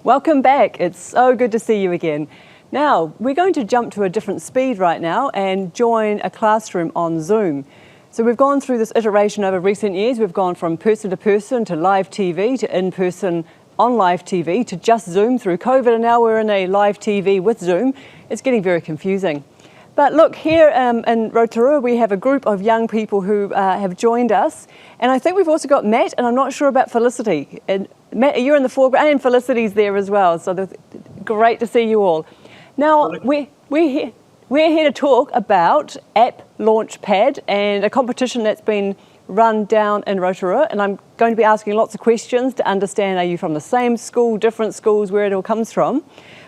Welcome back. It's so good to see you again. Now, we're going to jump to a different speed right now and join a classroom on Zoom. So we've gone through this iteration over recent years. We've gone from person to live TV, to in-person on live TV, to just Zoom through COVID, and now we're in a live TV with Zoom. It's getting very confusing. But look, here in Rotorua, we have a group of young people who have joined us. And I think we've also got Matt, and I'm not sure about Felicity. And Matt, you're in the foreground, and Felicity's there as well. So great to see you all. Now, we're here to talk about AppLaunchpad and a competition that's been run down in Rotorua. And I'm going to be asking lots of questions to understand, are you from the same school, different schools, where it all comes from.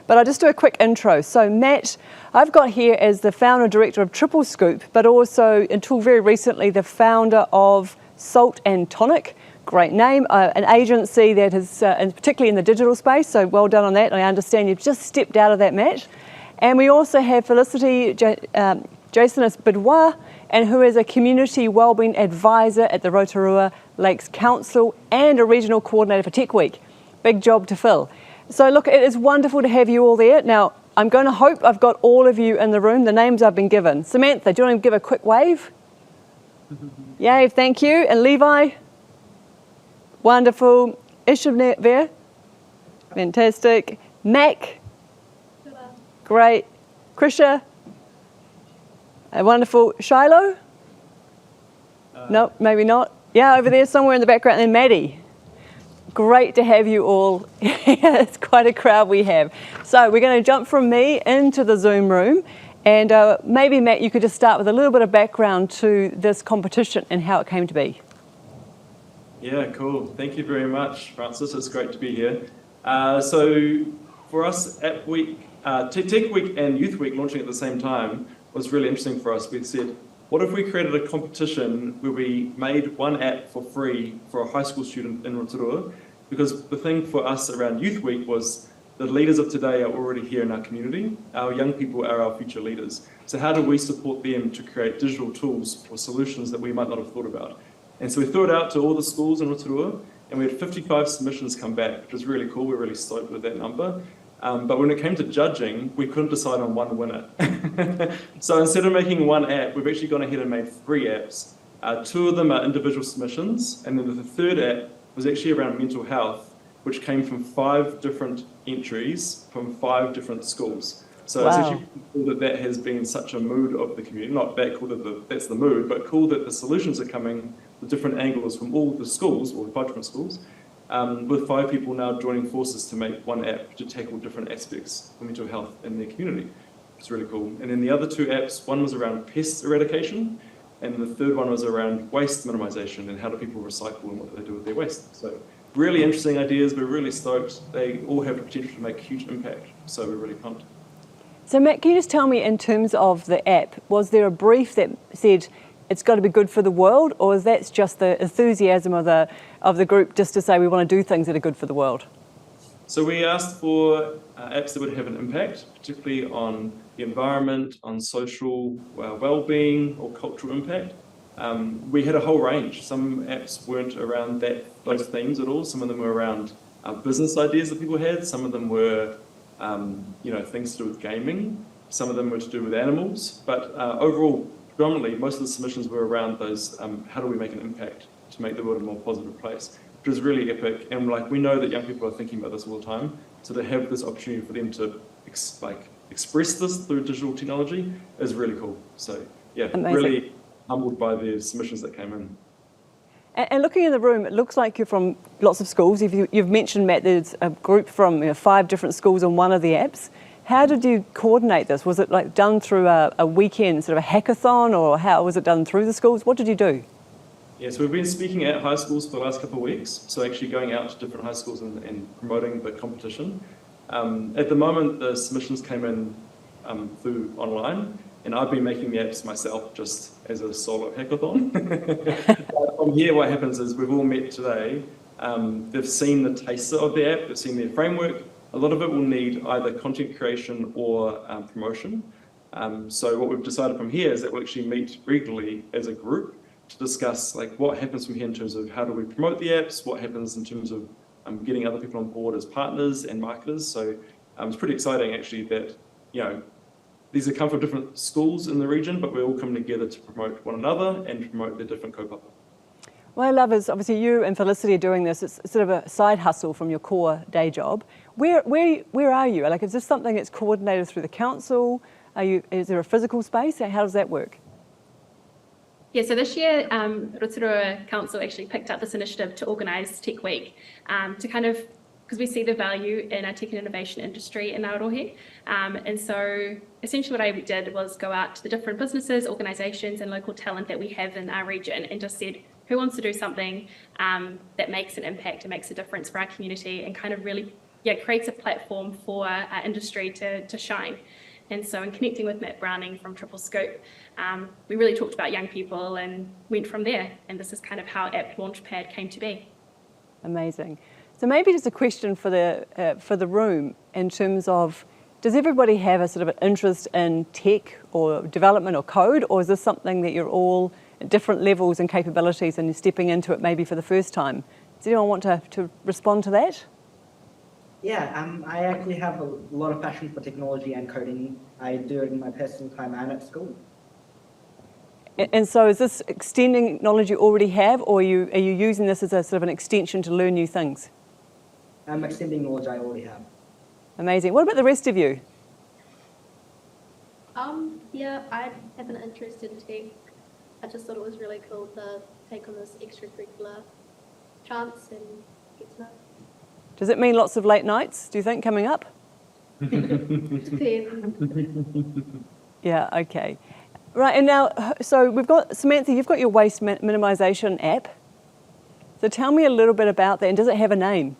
But I'll just do a quick intro. So Matt, I've got here as the founder and director of Triple Scoop, but also, until very recently, the founder of Salt and Tonic. Great name, an agency that is, and particularly in the digital space, so well done on that. I understand you've just stepped out of that, Matt. And we also have Felicity Jasonis Bidwa, and who is a community wellbeing advisor at the Rotorua Lakes Council and a regional coordinator for Tech Week. Big job to fill. So look, it is wonderful to have you all there. Now, I'm going to hope I've got all of you in the room, the names I've been given. Samantha, do you want to give a quick wave? Yay, thank you. And Levi? Wonderful. Ishabner? Fantastic. Mac? Great. Krisha? Wonderful. Shiloh? No, maybe not. Yeah, over there somewhere in the background. And Maddie? Great to have you all. It's quite a crowd we have. So we're going to jump from me into the Zoom room. And maybe, Matt, you could just start with a little bit of background to this competition and how it came to be. Yeah, cool. Thank you very much, Francis. It's great to be here. So for us, App Week, Tech Week and Youth Week launching at the same time was really interesting for us. We said, what if we created a competition where we made one app for free for a high school student in Rotorua? Because the thing for us around Youth Week was the leaders of today are already here in our community. Our young people are our future leaders. So how do we support them to create digital tools for solutions that we might not have thought about? And so we threw it out to all the schools in Rotorua, and we had 55 submissions come back, which was really cool. We're really stoked with that number. But when it came to judging, we couldn't decide on one winner. So instead of making one app, we've actually gone ahead and made 3 apps. 2 of them are individual submissions, and then the third app was actually around mental health, which came from 5 different entries from 5 different schools. So It's actually cool that that has been such a mood of the community. Not that cool that that's the mood, but cool that the solutions are coming with different angles from all the schools, or 5 different schools, with 5 people now joining forces to make one app to tackle different aspects of mental health in their community. It's really cool. And then the other 2 apps, one was around pest eradication, and the third one was around waste minimization and how do people recycle and what do they do with their waste. So really interesting ideas. We're really stoked. They all have the potential to make huge impact. So we're really pumped. So Matt, can you just tell me, in terms of the app, was there a brief that said it's got to be good for the world, or is that just the enthusiasm of the group just to say we want to do things that are good for the world? So we asked for apps that would have an impact, particularly on the environment, on social well-being or cultural impact. We had a whole range. Some apps weren't around those themes at all. Some of them were around business ideas that people had. Some of them were things to do with gaming. Some of them were to do with animals. But overall, predominantly, most of the submissions were around those, how do we make an impact to make the world a more positive place, which was really epic. And we know that young people are thinking about this all the time. So to have this opportunity for them to express this through digital technology is really cool. So yeah, amazing. Really humbled by the submissions that came in. And looking in the room, it looks like you're from lots of schools. You've mentioned, Matt, there's a group from 5 different schools on one of the apps. How did you coordinate this? Was it done through a weekend, sort of a hackathon, or how was it done through the schools? What did you do? Yeah, so we've been speaking at high schools for the last couple of weeks. So actually going out to different high schools and promoting the competition. At the moment, the submissions came in through online, and I've been making the apps myself just as a solo hackathon. From here, what happens is we've all met today. They've seen the taster of the app, they've seen their framework. A lot of it will need either content creation or promotion. So what we've decided from here is that we'll actually meet regularly as a group to discuss what happens from here in terms of how do we promote the apps, what happens in terms of getting other people on board as partners and marketers. So it's pretty exciting actually that, these have come from different schools in the region, but we're all coming together to promote one another and promote the different kaupapa. What I love is obviously you and Felicity are doing this. It's sort of a side hustle from your core day job. Where are you? Like, is this something that's coordinated through the council? Is there a physical space? How does that work? Yeah, so this year, Rotorua Council actually picked up this initiative to organise Tech Week to kind of, because we see the value in our tech and innovation industry in Aotearoa. And so essentially what I did was go out to the different businesses, organisations and local talent that we have in our region and just said, who wants to do something that makes an impact and makes a difference for our community and kind of really creates a platform for our industry to shine. And so in connecting with Matt Browning from Triple Scoop, we really talked about young people and went from there. And this is kind of how AppLaunchpad came to be. Amazing. So maybe just a question for the room in terms of, does everybody have a sort of an interest in tech or development or code, or is this something that you're all at different levels and capabilities and you're stepping into it maybe for the first time? Does anyone want to respond to that? Yeah, I actually have a lot of passion for technology and coding. I do it in my personal time and at school. And so is this extending knowledge you already have, or are you using this as a sort of an extension to learn new things? I'm extending knowledge I already have. Amazing. What about the rest of you? Yeah, I have an interest in tech. I just thought it was really cool to take on this extracurricular chance and get to know. Does it mean lots of late nights, do you think, coming up? Depends. Yeah, okay. Right, and now, so we've got, Samantha, you've got your waste minimisation app. So tell me a little bit about that, and does it have a name?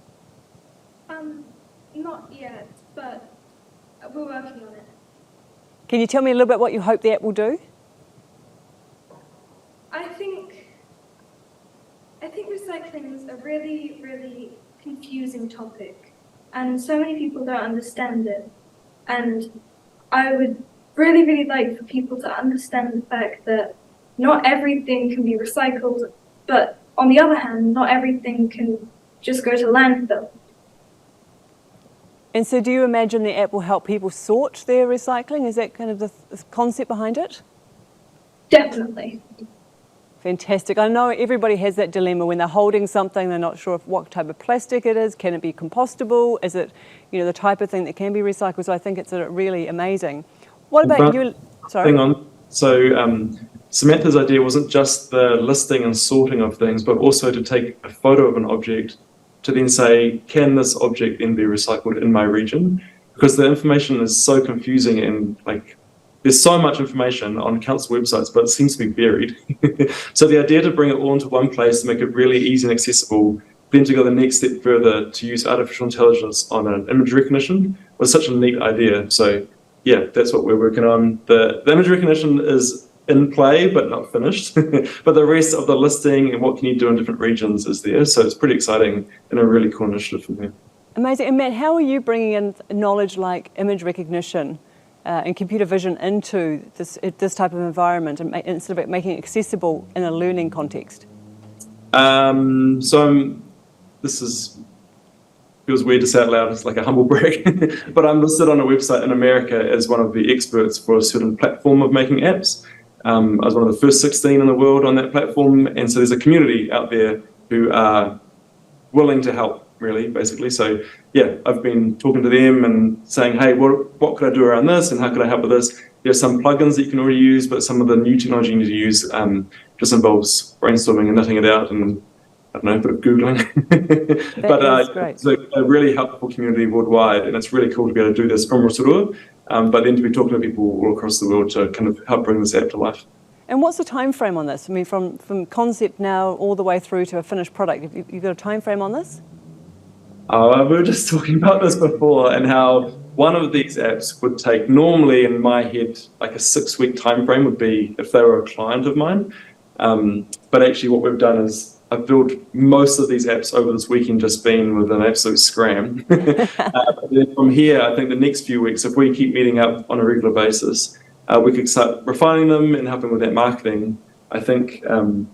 Not yet, but we're working on it. Can you tell me a little bit what you hope the app will do? I think recycling is a really, really confusing topic, and so many people don't understand it. And I would really, really like for people to understand the fact that not everything can be recycled, but on the other hand, not everything can just go to landfill. And so do you imagine the app will help people sort their recycling? Is that kind of the concept behind it? Definitely. Fantastic. I know everybody has that dilemma when they're holding something, they're not sure what type of plastic it is. Can it be compostable? Is it, the type of thing that can be recycled? So I think it's really amazing. What about you? Sorry. Hang on. So Samantha's idea wasn't just the listing and sorting of things, but also to take a photo of an object to then say, can this object then be recycled in my region? Because the information is so confusing and there's so much information on council websites, but it seems to be buried. So the idea to bring it all into one place, to make it really easy and accessible, then to go the next step further to use artificial intelligence on an image recognition was such a neat idea. So yeah, that's what we're working on. The image recognition is in play, but not finished. But the rest of the listing and what can you do in different regions is there. So it's pretty exciting and a really cool initiative for me. Amazing. And Matt, how are you bringing in knowledge like image recognition and computer vision into this type of environment and sort of making it accessible in a learning context? Feels weird to say out loud, it's like a humble brag, but I'm listed on a website in America as one of the experts for a certain platform of making apps. I was one of the first 16 in the world on that platform, and so there's a community out there who are willing to help, really, basically. So yeah, I've been talking to them and saying, hey, what could I do around this, and how could I help with this? There's some plugins that you can already use, but some of the new technology you need to use just involves brainstorming and nutting it out and a bit of Googling. But it's a really helpful community worldwide, and it's really cool to be able to do this from Rotorua, but then to be talking to people all across the world to kind of help bring this app to life. And what's the time frame on this? I mean, from concept now all the way through to a finished product, have you got a time frame on this? We were just talking about this before, and how one of these apps would take, normally in my head, like a 6-week time frame would be if they were a client of mine. But actually what we've done is I've built most of these apps over this weekend, just been with an absolute scram. Then from here, I think the next few weeks, if we keep meeting up on a regular basis, we could start refining them and helping with that marketing. I think, they'll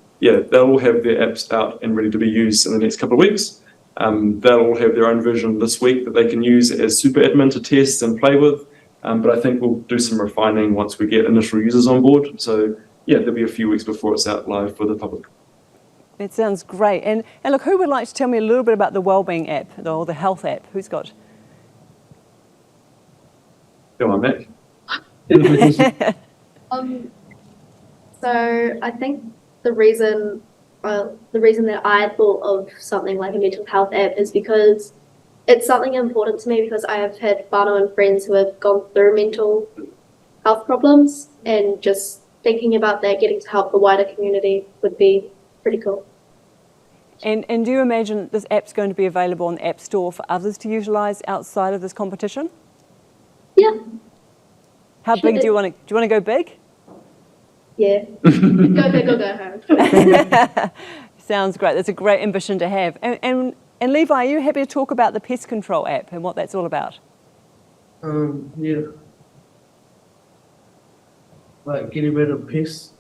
all have their apps out and ready to be used in the next couple of weeks. They'll all have their own version this week that they can use as super admin to test and play with. But I think we'll do some refining once we get initial users on board. So yeah, there'll be a few weeks before it's out live for the public. It sounds great. And look, who would like to tell me a little bit about the wellbeing app or the health app? Who's got? Go on, Matt. So I think the reason that I thought of something like a mental health app is because it's something important to me, because I have had whānau and friends who have gone through mental health problems, and just thinking about that, getting to help the wider community would be pretty cool. And do you imagine this app's going to be available on the App Store for others to utilise outside of this competition? Yeah. How big do you want to go big? Yeah. Go big or go home. Sounds great. That's a great ambition to have. And Levi, are you happy to talk about the pest control app and what that's all about? Yeah. Like getting rid of pests.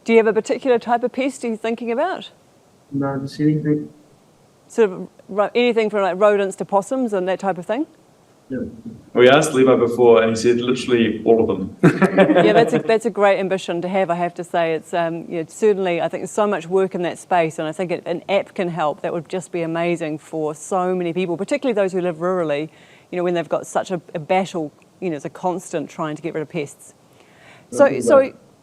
Do you have a particular type of pest you're thinking about? No, just anything. Sort of anything from like rodents to possums and that type of thing? Yeah. We asked Levi before, and he said literally all of them. Yeah, that's a great ambition to have, I have to say. It's certainly, I think there's so much work in that space, and I think an app can help. That would just be amazing for so many people, particularly those who live rurally, when they've got such a battle, it's a constant trying to get rid of pests. So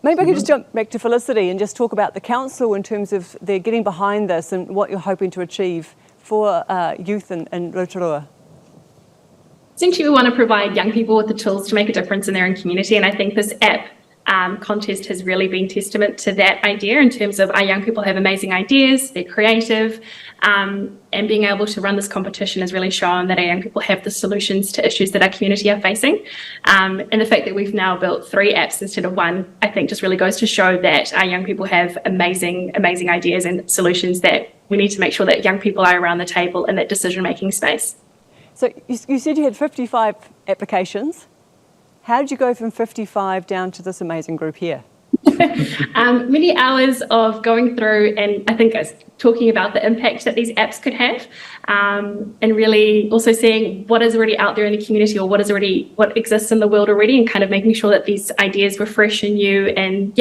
maybe I could just jump back to Felicity and just talk about the council in terms of their getting behind this and what you're hoping to achieve for youth in Rotorua. Essentially, we want to provide young people with the tools to make a difference in their own community, and I think this app contest has really been testament to that idea, in terms of our young people have amazing ideas, they're creative, and being able to run this competition has really shown that our young people have the solutions to issues that our community are facing. And the fact that we've now built 3 apps instead of 1, I think just really goes to show that our young people have amazing ideas and solutions, that we need to make sure that young people are around the table in that decision-making space. So you said you had 55 applications. How did you go from 55 down to this amazing group here? Many hours of going through, and I think talking about the impact that these apps could have, and really also seeing what is already out there in the community, or what exists in the world already, and kind of making sure that these ideas were fresh and new, and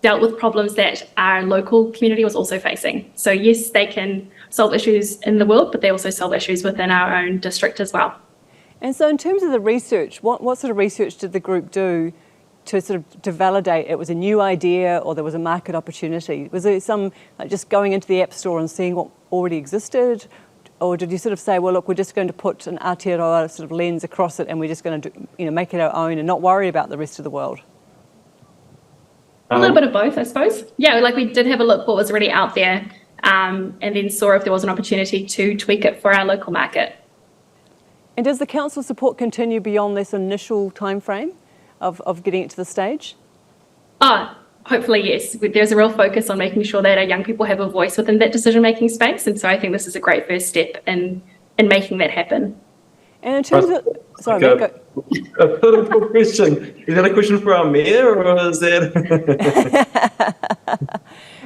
dealt with problems that our local community was also facing. So yes, they can solve issues in the world, but they also solve issues within our own district as well. And so in terms of the research, what sort of research did the group do to validate it was a new idea or there was a market opportunity? Was there some, like just going into the App Store and seeing what already existed? Or did you sort of say, well, look, we're just going to put an Aotearoa sort of lens across it and we're just going to make it our own and not worry about the rest of the world? A little bit of both, I suppose. Yeah, like we did have a look what was already out there, and then saw if there was an opportunity to tweak it for our local market. And does the council support continue beyond this initial time frame of getting it to the stage? Hopefully, yes. There's a real focus on making sure that our young people have a voice within that decision-making space, and so I think this is a great first step in making that happen. And in terms of... Sorry, a political question. Is that a question for our mayor, or is that...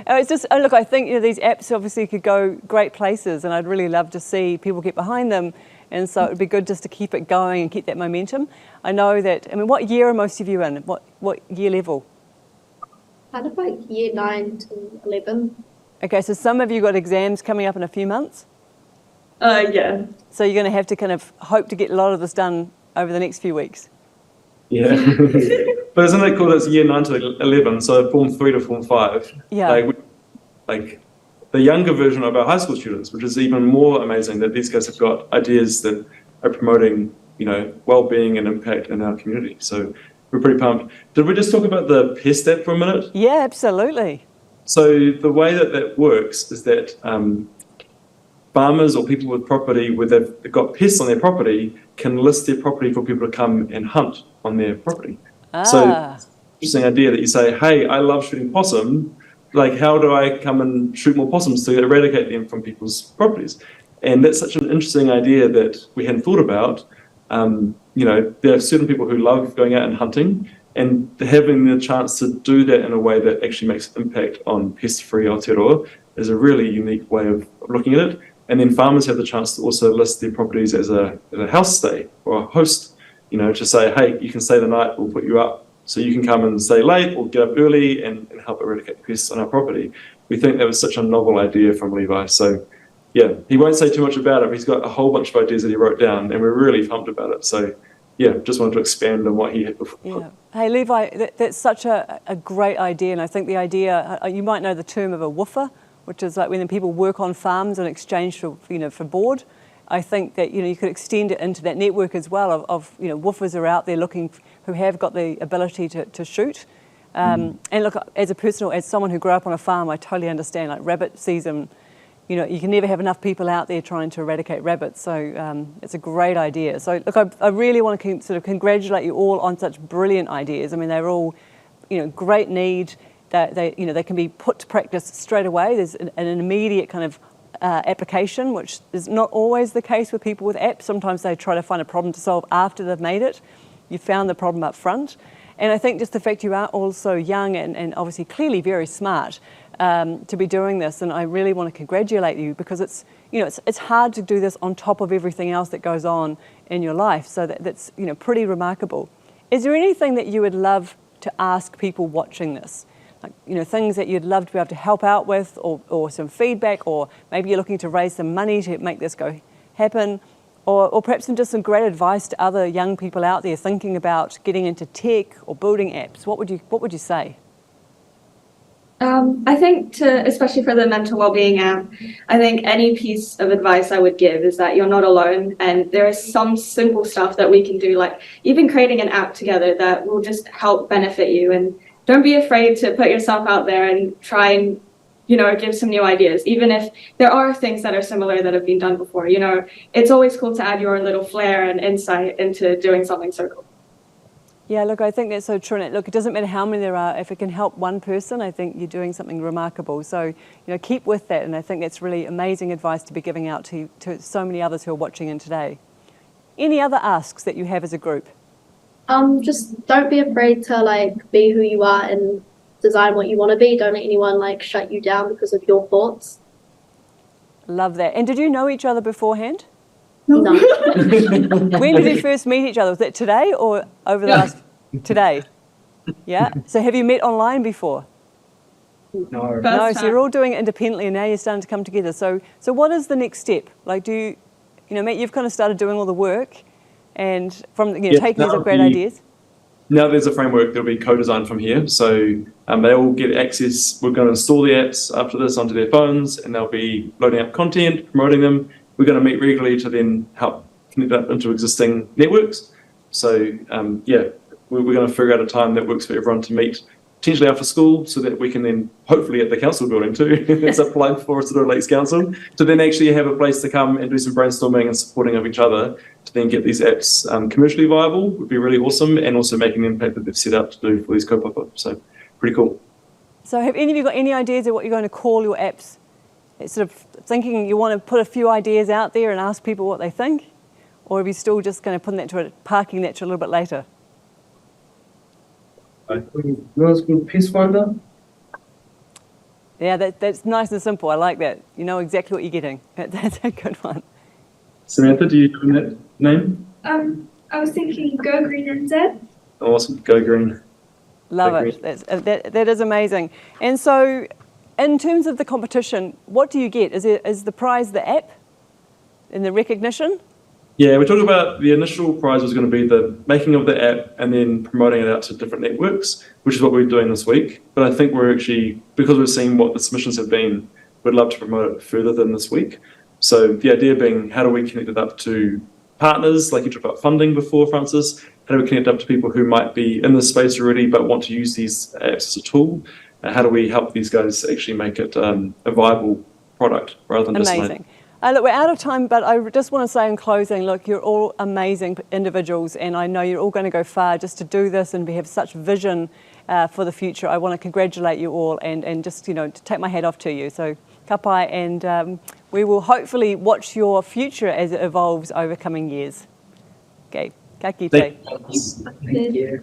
It's just, look, I think these apps obviously could go great places, and I'd really love to see people get behind them. And so it would be good just to keep it going and keep that momentum. I know that, what year are most of you in? What year level? Kind of like year 9 to 11. Okay, so some of you got exams coming up in a few months? Yeah. So you're going to have to kind of hope to get a lot of this done over the next few weeks. Yeah. But isn't it cool that it's year 9 to 11, so Form 3 to Form 5? Yeah. Like the younger version of our high school students, which is even more amazing that these guys have got ideas that are promoting, well-being and impact in our community. So we're pretty pumped. Did we just talk about the pest app for a minute? Yeah, absolutely. So the way that works is that farmers or people with property where they've got pests on their property can list their property for people to come and hunt on their property. So interesting idea that you say, hey, I love shooting possum. Like, how do I come and shoot more possums to eradicate them from people's properties? And that's such an interesting idea that we hadn't thought about. There are certain people who love going out and hunting, and having the chance to do that in a way that actually makes an impact on pest-free Aotearoa is a really unique way of looking at it. And then farmers have the chance to also list their properties as a house stay or a host, to say, hey, you can stay the night, we'll put you up. So you can come and stay late or get up early and help eradicate pests on our property. We think that was such a novel idea from Levi. So yeah, he won't say too much about it, but he's got a whole bunch of ideas that he wrote down and we're really pumped about it. So yeah, just wanted to expand on what he had before. Yeah. Hey, Levi, that's such a great idea. And I think the idea, you might know the term of a woofer, which is like when people work on farms in exchange for, for board. I think that, you could extend it into that network as well of woofers are out there looking, who have got the ability to shoot. And look, as someone who grew up on a farm, I totally understand, like rabbit season, you can never have enough people out there trying to eradicate rabbits. So it's a great idea. So look, I really want to sort of congratulate you all on such brilliant ideas. I mean, they're all, great need. They can be put to practice straight away. There's an immediate kind of application, which is not always the case with people with apps. Sometimes they try to find a problem to solve after they've made it. You found the problem up front. And I think just the fact you are also young and obviously clearly very smart to be doing this, and I really want to congratulate you because it's hard to do this on top of everything else that goes on in your life. So that's pretty remarkable. Is there anything that you would love to ask people watching this? Like, things that you'd love to be able to help out with, or some feedback, or maybe you're looking to raise some money to make this go happen, or perhaps just some great advice to other young people out there thinking about getting into tech or building apps. What would you say? I think especially for the mental well-being app, I think any piece of advice I would give is that you're not alone, and there is some simple stuff that we can do, like even creating an app together that will just help benefit you. And don't be afraid to put yourself out there and try and, give some new ideas, even if there are things that are similar that have been done before. It's always cool to add your little flair and insight into doing something so cool. Yeah, look, I think that's so true. And look, it doesn't matter how many there are. If it can help one person, I think you're doing something remarkable. So, keep with that. And I think that's really amazing advice to be giving out to so many others who are watching in today. Any other asks that you have as a group? Just don't be afraid to be who you are and design what you want to be. Don't let anyone shut you down because of your thoughts. Love that. And did you know each other beforehand? No. When did you first meet each other? Was that today or over the last today? Yeah. So have you met online before? No. No. So you're all doing it independently, and now you're starting to come together. So what is the next step? Like, do you, Matt? You've kind of started doing all the work, and from taking these great ideas. Now there's a framework that'll be co-designed from here. So they all get access. We're going to install the apps after this onto their phones, and they'll be loading up content, promoting them. We're going to meet regularly to then help connect up into existing networks. So we're going to figure out a time that works for everyone to meet, potentially after school, so that we can then, hopefully at the council building too, it's a plug for Rotorua Lakes Council, to then actually have a place to come and do some brainstorming and supporting of each other to then get these apps commercially viable would be really awesome, and also making the impact that they've set out to do for these kaupapa. So pretty cool. So have any of you got any ideas of what you're going to call your apps? It's sort of thinking you want to put a few ideas out there and ask people what they think? Or are you still just going to parking that to a little bit later? It's called Peace Finder. Yeah, that's nice and simple. I like that. You know exactly what you're getting. That's a good one. Samantha, do you know that name? I was thinking Go Green NZ. Awesome. Go Green. Love it. That is amazing. And so, in terms of the competition, what do you get? Is the prize the app and the recognition? Yeah, we talked about the initial prize was going to be the making of the app and then promoting it out to different networks, which is what we're doing this week. But I think we're actually, because we're seeing what the submissions have been, we'd love to promote it further than this week. So the idea being, how do we connect it up to partners, like you talked about funding before, Francis? How do we connect up to people who might be in this space already but want to use these apps as a tool? How do we help these guys actually make it a viable product rather than just amazing. Look, we're out of time, but I just want to say in closing, look, you're all amazing individuals, and I know you're all going to go far just to do this and have such vision for the future. I want to congratulate you all and just, to take my hat off to you. So, ka pai, and we will hopefully watch your future as it evolves over coming years. Okay, ka kite. Thank you.